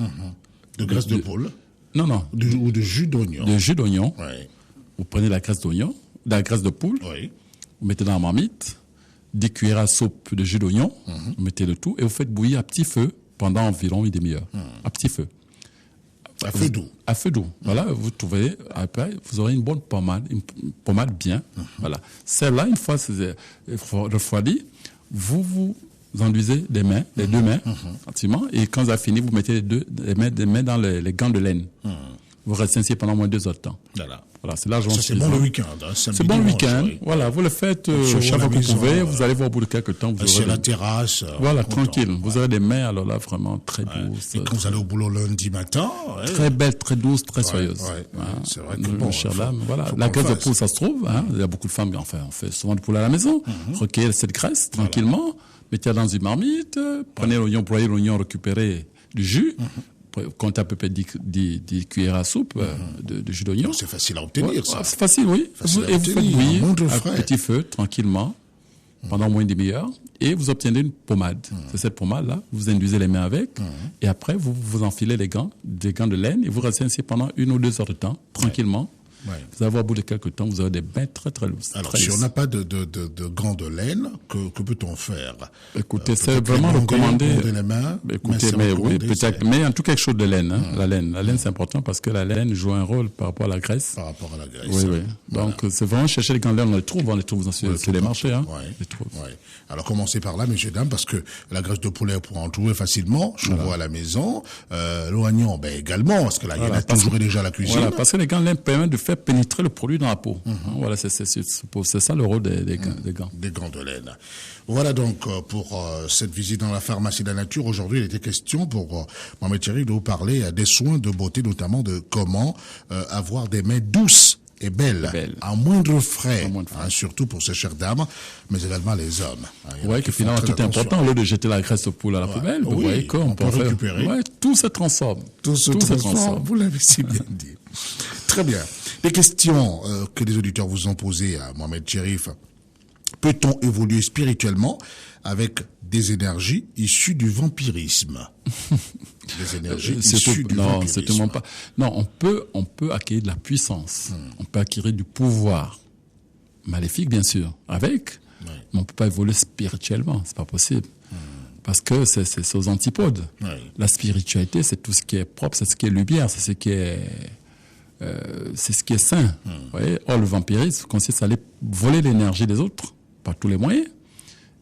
De graisse de poule. Non. Ou de jus d'oignon. De jus d'oignon. Vous prenez la graisse d'oignon, la graisse de poule, vous mettez dans la marmite, 10 cuillères à soupe de jus d'oignon, vous mettez le tout et vous faites bouillir à petit feu pendant environ une demi-heure. À petit feu. À feu doux. À feu doux. Voilà, vous trouvez, après, vous aurez une bonne pommade, une pommade bien. Voilà. Celle-là, une fois refroidie, vous enduisez les mains, les deux mains, gentiment, et quand vous avez fini, vous mettez les mains dans les gants de laine. Vous restez ainsi pendant moins de 2 heures de temps. Voilà, c'est largement suffisant. C'est bon le week-end. C'est bon le week-end. Voilà, vous le faites chaque fois que vous pouvez. Vous allez voir au bout de quelques temps. Vous aurez sur la terrasse. Voilà, tranquille. Vous aurez des mains, alors là, vraiment très douces. Et quand vous allez au boulot lundi matin. Très belles, très douces, très soyeuses. C'est vrai que bon. Chère dame, voilà. La graisse de poule, ça se trouve. Il y a beaucoup de femmes, enfin, on fait souvent du poulet à la maison. Recueillez cette graisse tranquillement. Mettez-la dans une marmite. Prenez l'oignon, broyez l'oignon, récupérez du jus. Comptez à peu près 10 cuillères à soupe de jus d'oignon. C'est facile à obtenir, ça. C'est facile, oui. Et vous faites bouillir à petit feu, tranquillement, pendant moins d'une demi-heure, et vous obtenez une pommade. C'est cette pommade-là, vous induisez les mains avec, et après, vous enfilez des gants de laine, et vous restez ainsi pendant 1 ou 2 heures de temps, tranquillement. Vous allez voir, au bout de quelques temps, vous aurez des bains très très lourds. Alors, si on n'a pas de gants de laine, que peut-on faire? Écoutez, c'est vraiment recommandé. Les mains, écoutez, peut-être, mais en tout cas, quelque chose de laine. La laine, c'est important parce que la laine joue un rôle par rapport à la graisse. Par rapport à la graisse. Oui. Voilà. Donc, c'est vraiment chercher les gants de laine, on les trouve sur les marchés. Alors, commencez par là, messieurs, dames, parce que la graisse de poulet, pour en trouver facilement, chevaux à la maison, l'oignon, également, parce que là, il y en a toujours déjà à la cuisine. Voilà, parce que les gants de laine permettent de faire pénétrer le produit dans la peau. Voilà, c'est ça le rôle des gants. Des gants de laine. Voilà donc pour cette visite dans la pharmacie de la nature. Aujourd'hui, il était question pour Mohamed Cherif de vous parler des soins de beauté, notamment de comment avoir des mains douces et belles, à moindre frais, surtout pour ces chères dames, mais également les hommes. Oui, que finalement, tout est important. Au lieu de jeter la graisse de poule à la poubelle, vous voyez qu'on peut récupérer. Tout se transforme. Tout se transforme. Vous l'avez si bien dit. Très bien. Les questions que les auditeurs vous ont posées à Mohamed Cherif. Peut-on évoluer spirituellement avec des énergies issues du vampirisme? Des énergies issues du vampirisme. Non, pas. Non, on peut acquérir de la puissance. On peut acquérir du pouvoir. Maléfique, bien sûr. Avec. Mais on peut pas évoluer spirituellement. C'est pas possible. Parce que c'est aux antipodes. La spiritualité, c'est tout ce qui est propre, c'est ce qui est lumière, c'est ce qui est sain. Vous voyez? Or, le vampirisme consiste à aller voler l'énergie des autres par tous les moyens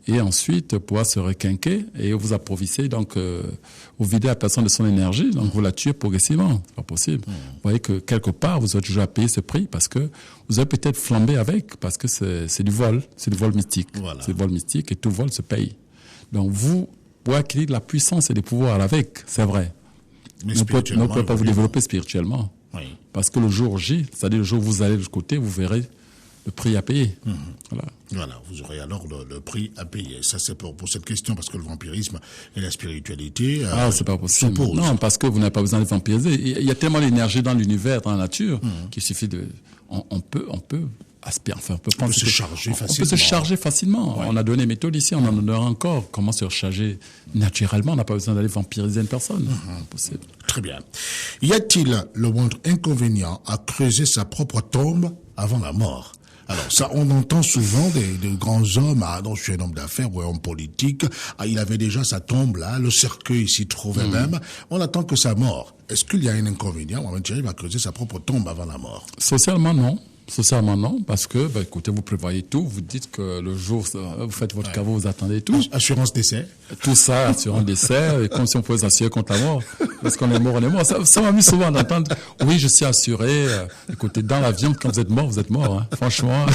et ensuite pouvoir se requinquer et vous approvisionner, donc vous videz la personne de son énergie, donc vous la tuez progressivement. C'est pas possible. Vous voyez que quelque part, vous aurez toujours à payer ce prix parce que vous avez peut-être flambé avec, parce que c'est du vol mystique. Voilà. C'est du vol mystique et tout vol se paye. Donc vous pouvez acquérir de la puissance et des pouvoirs avec, c'est vrai. Mais ne pouvez pas vous développer spirituellement. Parce que le jour J, c'est-à-dire le jour où vous allez de l'autre côté, vous verrez le prix à payer. Voilà. Voilà, vous aurez alors le prix à payer. Ça, c'est pour cette question, parce que le vampirisme et la spiritualité C'est pas possible. s'opposent. Non, parce que vous n'avez pas besoin de vampiriser. Il y a tellement d'énergie dans l'univers, dans la nature, qu'il suffit de... On peut aspirer, enfin, on peut se charger facilement. On peut se charger facilement. Ouais. On a donné des méthodes ici, on en donnera encore. Comment se recharger naturellement? On n'a pas besoin d'aller vampiriser une personne. Impossible. Très bien. Y a-t-il le moindre inconvénient à creuser sa propre tombe avant la mort? Alors ça, on entend souvent des grands hommes, non, je suis un homme d'affaires ou un homme politique, il avait déjà sa tombe là, le cercueil s'y trouvait même, on attend que sa mort. Est-ce qu'il y a un inconvénient, Mohamed Cherif, à creuser sa propre tombe avant la mort? Socialement, non. Socialement, non, parce que, écoutez, vous prévoyez tout, vous dites que le jour, vous faites votre caveau, vous attendez tout. Assurance décès. Tout ça, assurance décès, et comme si on pouvait s'assurer contre la mort. Parce qu'on est mort, on est mort. Ça m'a mis souvent d'entendre, oui, je suis assuré, écoutez, dans l'avion, quand vous êtes mort, hein. Franchement.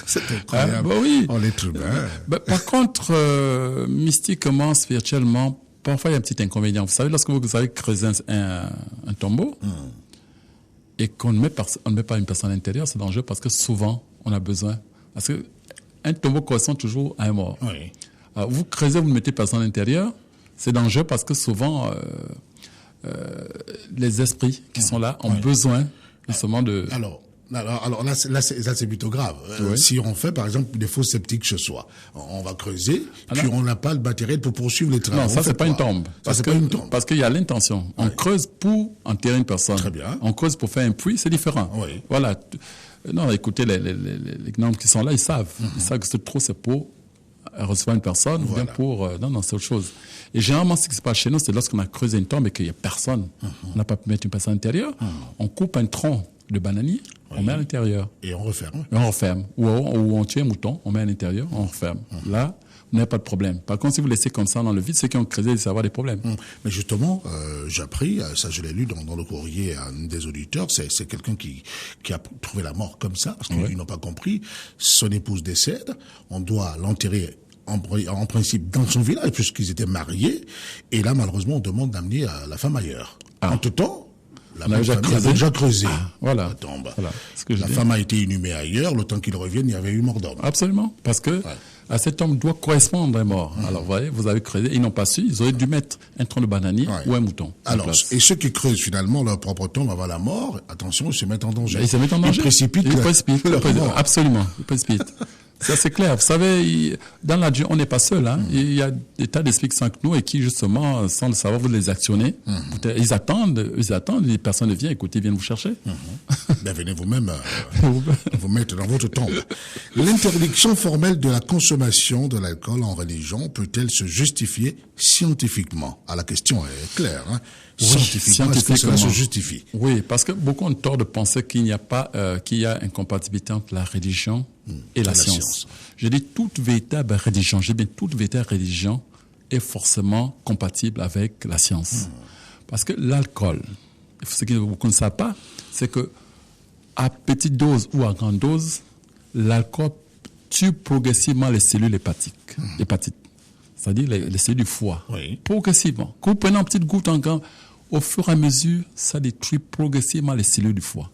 C'est incroyable. Oui. On est humain. Par contre, mystiquement, spirituellement, parfois il y a un petit inconvénient. Vous savez, lorsque vous avez creusé un tombeau, et qu'on ne met pas une personne à l'intérieur, c'est dangereux parce que souvent, on a besoin. Parce que un tombeau correspond toujours à un mort. Oui. Alors, vous creusez, vous ne mettez personne à l'intérieur, c'est dangereux parce que souvent, les esprits qui sont là ont besoin justement de... Alors là, c'est plutôt grave. Si on fait, par exemple, des fosses septiques chez soi, on va creuser, puis on n'a pas le matériel pour poursuivre les travaux. Non, ça, c'est pas une tombe. Ça, c'est pas une tombe. Parce qu'il y a l'intention. On creuse pour enterrer une personne. Très bien. On creuse pour faire un puits, c'est différent. Oui. Voilà. Non, écoutez, les gnomes qui sont là, ils savent. Ils savent que ce trou, c'est pour recevoir une personne, ou bien pour... non, c'est autre chose. Et généralement, ce qui se passe chez nous, c'est lorsqu'on a creusé une tombe et qu'il n'y a personne, on n'a pas pu mettre une personne à l'intérieur, on coupe un tronc de bananier, on met à l'intérieur. Et on referme. Et on referme. Ou on tue un mouton, on met à l'intérieur, on referme. Là, vous n'avez pas de problème. Par contre, si vous laissez comme ça dans le vide, ceux qui ont creusé, ils vont avoir des problèmes. Mais justement, j'ai appris, ça je l'ai lu dans le courrier à un des auditeurs, c'est quelqu'un qui a trouvé la mort comme ça, parce qu'ils n'ont pas compris. Son épouse décède, on doit l'enterrer en principe dans son village, puisqu'ils étaient mariés, et là, malheureusement, on demande d'amener la femme ailleurs. Entre-temps, la famille avait déjà creusé voilà. la tombe. Voilà. La femme a été inhumée ailleurs, le temps qu'il revienne, il y avait eu mort d'homme. Absolument, parce que à cet homme doit correspondre un mort. Alors, vous voyez, vous avez creusé, ils n'ont pas su, ils auraient dû mettre un tronc de bananier ou un mouton. Alors, et ceux qui creusent finalement leur propre tombe avant la mort, attention, ils se mettent en danger. Ils se mettent en danger. Ils précipitent leur mort. Absolument, ils précipitent. Ça, c'est clair. Vous savez, dans la on n'est pas seul. Il y a des tas d'esprits qui sont avec nous et qui, justement, sans le savoir, vous les actionnez. Ils attendent, les personnes viennent, écoutez, ils viennent vous chercher. Ben, venez vous-même vous mettre dans votre tombe. L'interdiction formelle de la consommation de l'alcool en religion peut-elle se justifier scientifiquement? La question est claire. Scientifiquement, est-ce que cela se justifie? Oui, parce que beaucoup ont tort de penser qu'il n'y a pas, qu'il y a incompatibilité entre la religion et la science. Je dis toute véritable religion, toute véritable religion est forcément compatible avec la science. Parce que l'alcool, ce que vous ne savez pas, c'est que à petite dose ou à grande dose, l'alcool tue progressivement les cellules hépatiques. C'est-à-dire les cellules du foie. Oui. Progressivement. Quand vous prenez une petite goutte au fur et à mesure, ça détruit progressivement les cellules du foie.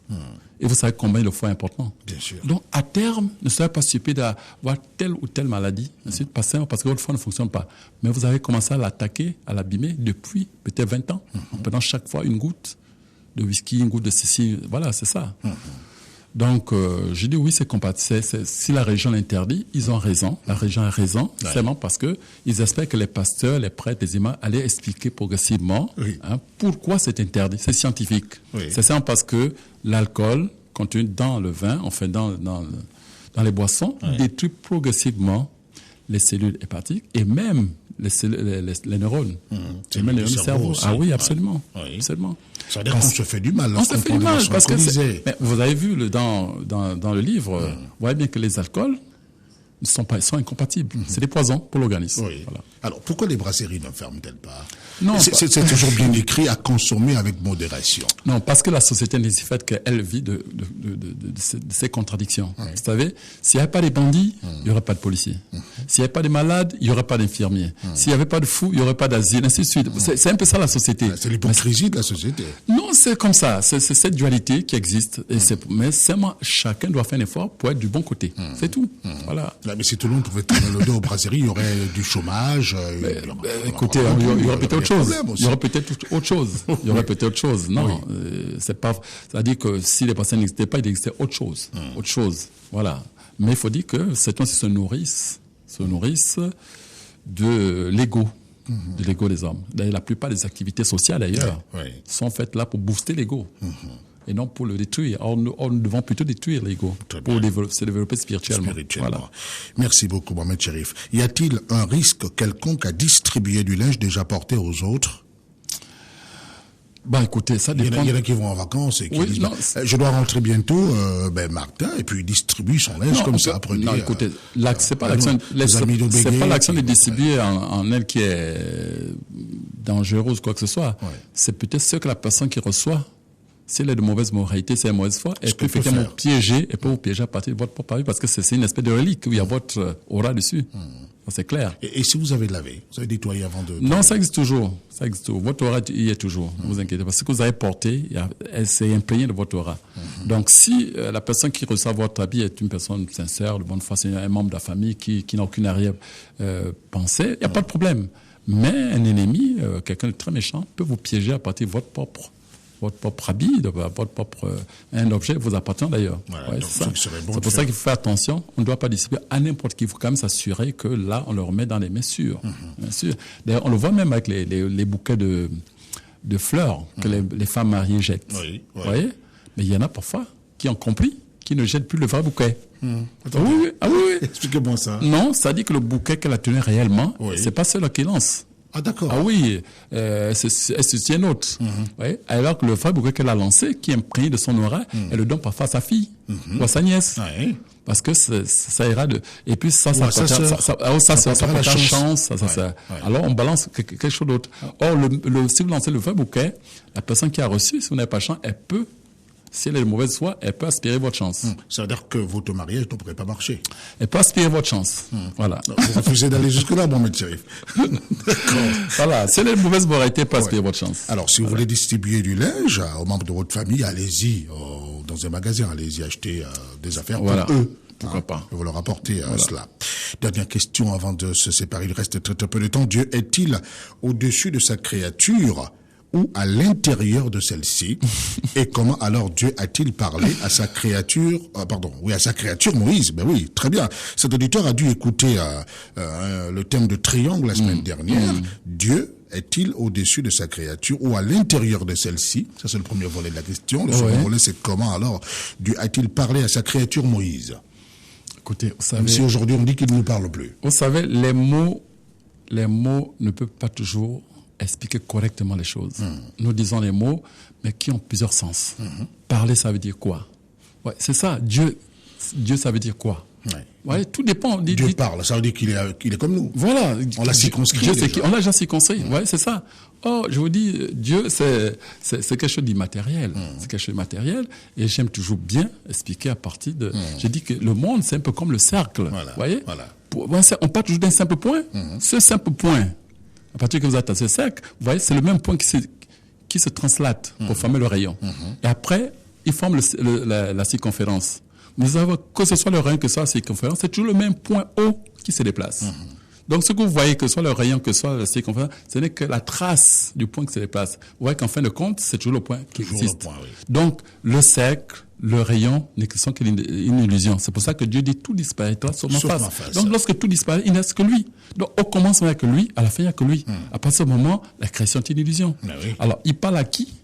Et vous savez combien le foie est important. Bien sûr. Donc, à terme, ne soyez pas stupide d'avoir telle ou telle maladie. Ensuite, pas simple parce que votre foie ne fonctionne pas. Mais vous avez commencé à l'attaquer, à l'abîmer depuis peut-être 20 ans. En prenant chaque fois une goutte de whisky, une goutte de ceci. Voilà, c'est ça. Donc, je dis oui, c'est compatible. Si la religion l'interdit, ils ont raison. La religion a raison, seulement parce que ils espèrent que les pasteurs, les prêtres, les imams allaient expliquer progressivement pourquoi c'est interdit. C'est scientifique. Oui. C'est simple parce que l'alcool contenu dans le vin, enfin dans les boissons, détruit progressivement les cellules hépatiques et même les neurones. C'est même le cerveau. Ah oui, absolument. Oui. Absolument. Ça veut dire qu'on se fait du mal. On se fait du mal parce que mais vous avez vu dans le livre, vous voyez bien que les alcools sont incompatibles. C'est des poisons pour l'organisme. Oui. Voilà. Alors, pourquoi les brasseries ne ferment-elles pas? Non, c'est toujours bien écrit, à consommer avec modération. Non, parce que la société n'est si faite qu'elle vit de ces contradictions. Oui. Vous savez, s'il n'y avait pas des bandits, il n'y aurait pas de policiers. S'il n'y avait pas de malades, il n'y aurait pas d'infirmiers. S'il n'y avait pas de fous, il n'y aurait pas d'asile, ainsi de suite. C'est un peu ça la société. C'est l'hypocrisie de la société. Non, c'est comme ça. C'est cette dualité qui existe. Mais seulement chacun doit faire un effort pour être du bon côté. C'est tout. Voilà. Là, mais si tout le monde pouvait tourner le dos aux brasseries, il y aurait du chômage. Écoutez, il y aurait peut-être autre chose. Il y aurait peut-être autre chose. Il y aurait peut-être autre chose. Non, c'est pas. C'est-à-dire que si les personnes n'existaient pas, il existait autre chose. Autre chose. Voilà. Mais il faut dire que ces gens se nourrissent de l'ego. De l'ego des hommes. D'ailleurs, la plupart des activités sociales, d'ailleurs, sont faites là pour booster l'ego. Et non pour le détruire. Or, nous devons plutôt détruire l'ego pour se développer spirituellement. Voilà. Merci beaucoup, Mohamed Cherif. Y a-t-il un risque quelconque à distribuer du linge déjà porté aux autres? Écoutez, ça dépend. Il y en a qui vont en vacances et qui disent, je dois rentrer bientôt, Martin, et puis il distribue son linge comme ça. Après, non, écoutez, c'est pas l'action de distribuer en elle qui est dangereuse, quoi que ce soit. C'est peut-être ce que la personne qui reçoit, si elle est de mauvaise moralité, c'est une mauvaise foi, elle peut effectivement piéger à partir de votre propre avis, parce que c'est une espèce de relique où il y a votre aura dessus. C'est clair. Et si vous avez lavé, vous avez nettoyé avant de... Non, ça existe toujours. Votre aura y est toujours. Ne vous inquiétez pas. Ce que vous avez porté, elle s'est imprégnée de votre aura. Donc, si la personne qui reçoit votre habit est une personne sincère, de bonne foi, c'est un membre de la famille qui n'a aucune arrière-pensée, il n'y a pas de problème. Mais un ennemi, quelqu'un de très méchant, peut vous piéger à partir de votre propre habit, votre propre un objet vous appartient d'ailleurs. Voilà, c'est pour ça qu'il faut faire attention. On ne doit pas distribuer à n'importe qui. Il faut quand même s'assurer que là, on le remet dans les mains sûres. Bien sûr. D'ailleurs, on le voit même avec les bouquets de fleurs que les femmes mariées jettent. Vous voyez? Mais il y en a parfois qui ont compris, qui ne jettent plus le vrai bouquet. Oui. Expliquez-moi ça. Non, ça dit que le bouquet qu'elle a tenu réellement, c'est pas celle qui lance. Ah, d'accord. Ah oui, c'est une autre. Alors que le vrai bouquet qu'elle a lancé, qui est imprégné de son aura, elle le donne parfois à sa fille ou à sa nièce. Parce que ça ira de... Et puis ça porte la chance. Alors on balance quelque chose d'autre. Or, si vous lancez le vrai bouquet, la personne qui a reçu, si vous n'avez pas de chance, elle peut... Si elle est de mauvaise foi, elle peut aspirer votre chance. Ça veut dire que votre mariage ne pourrait pas marcher. Elle peut aspirer votre chance. Voilà. Vous refusez d'aller jusque-là, Mohamed Cherif. D'accord. Voilà. Si elle est de mauvaise moralité, elle peut aspirer votre chance. Alors, si vous voulez distribuer du linge aux membres de votre famille, allez-y dans un magasin, allez-y acheter des affaires pour eux. Pourquoi pas. Vous leur apportez cela. Dernière question avant de se séparer. Il reste très peu de temps. Dieu est-il au-dessus de sa créature ou à l'intérieur de celle-ci? Et comment alors Dieu a-t-il parlé à sa créature, à sa créature Moïse? Ben oui, très bien. Cet auditeur a dû écouter le thème de triangle la semaine dernière. Dieu est-il au-dessus de sa créature ou à l'intérieur de celle-ci? Ça, c'est le premier volet de la question. Le second volet, c'est comment alors Dieu a-t-il parlé à sa créature Moïse? Écoutez, vous savez... Même si aujourd'hui on dit qu'il ne nous parle plus. Vous savez, les mots ne peuvent pas toujours expliquer correctement les choses. Nous disons les mots, mais qui ont plusieurs sens. Parler, ça veut dire quoi? C'est ça. Dieu, ça veut dire quoi? Tout dépend. Dieu parle, ça veut dire qu'il est comme nous. Voilà. On l'a circonscrit. On l'a déjà circonscrit. C'est ça. Oh, je vous dis, Dieu, c'est quelque chose d'immatériel. C'est quelque chose d'immatériel. Et j'aime toujours bien expliquer à partir de... J'ai dit que le monde, c'est un peu comme le cercle. Vous voyez? On part toujours d'un simple point. Ce simple point, à partir que vous êtes à ce cercle, vous voyez, c'est le même point qui se translate pour former le rayon. Et après, il forme la circonférence. Nous avons, que ce soit le rayon, que ce soit la circonférence, c'est toujours le même point haut qui se déplace. Donc, ce que vous voyez, que ce soit le rayon, que ce soit la circonférence, ce n'est que la trace du point qui se déplace. Vous voyez qu'en fin de compte, c'est toujours le point qui existe. Donc, le cercle, le rayon ne sont qu'une illusion. C'est pour ça que Dieu dit tout disparaîtra sauf ma face. Donc, lorsque tout disparaît, il ne reste que lui. Donc, au commencement, il n'y a que lui, à la fin, il n'y a que lui. À partir de ce moment, la création est une illusion. Alors, il parle à qui?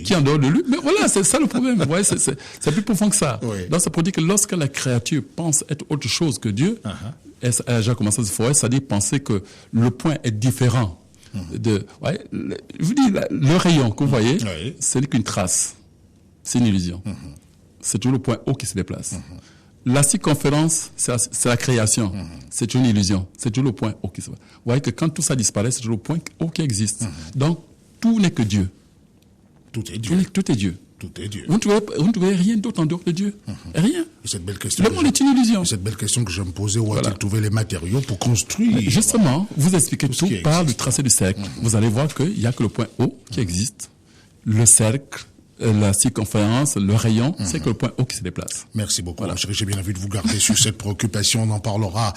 Qui en dehors de lui? Mais voilà, c'est ça le problème. Vous voyez, c'est plus profond que ça. Donc, ça peut dire que lorsque la créature pense être autre chose que Dieu, elle a déjà commencé à se foirer, c'est-à-dire penser que le point est différent. Je vous dis, le rayon que vous voyez, ce n'est qu'une trace. C'est une illusion. C'est toujours le point haut qui se déplace. La circonférence, c'est la création. C'est une illusion. C'est toujours le point O qui se voit. Vous voyez que quand tout ça disparaît, c'est toujours le point O qui existe. Donc, tout n'est que Dieu. Tout est Dieu. Tout est Dieu. Tout est Dieu. Vous ne trouvez rien d'autre en dehors de Dieu. Rien. Et cette belle question. Le monde est une illusion. Cette belle question que je me posais, où Voilà. a-t-il trouvé les matériaux pour construire? Justement, vous expliquez Tout ce tout qui par existe. le tracé du cercle. Vous allez voir qu'il n'y a que le point O qui existe. Le cercle, la circonférence, le rayon, c'est que le point O qui se déplace. Merci beaucoup. Voilà. J'ai bien envie de vous garder sur cette préoccupation. On en parlera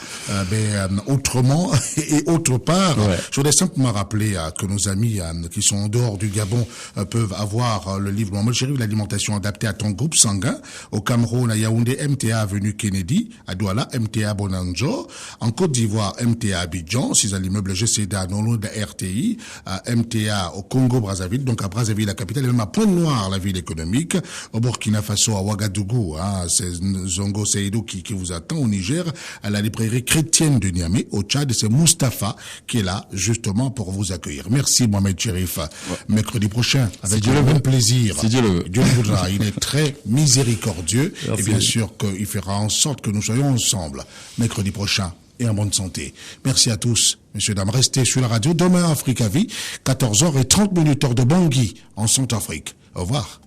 autrement et autre part. Ouais. Je voudrais simplement rappeler que nos amis qui sont en dehors du Gabon peuvent avoir le livre Mohamed Chérif, l'alimentation adaptée à ton groupe sanguin. Au Cameroun, à Yaoundé, MTA avenue Kennedy. À Douala, MTA Bonanjo. En Côte d'Ivoire, MTA Abidjan. C'est à l'immeuble GCDA, non loin de la RTI. MTA au Congo-Brazzaville, donc à Brazzaville, la capitale, et même à Pointe-Noire, la ville économique. Au Burkina Faso, à Ouagadougou, c'est Zongo Seydou qui vous attend. Au Niger, à la librairie chrétienne de Niamey. Au Tchad, c'est Mustapha qui est là justement pour vous accueillir. Merci Mohamed Chérif. Mercredi prochain, avec Dieu le grand veut. plaisir. Si Dieu le veut. Dieu le voudra. Il est très miséricordieux. Merci. Et bien sûr qu'il fera en sorte que nous soyons ensemble mercredi prochain et en bonne santé. Merci à tous, messieurs, dames. Restez sur la radio. Demain, Africa Vie, 14h30, heure de Bangui, en Centrafrique. Au revoir.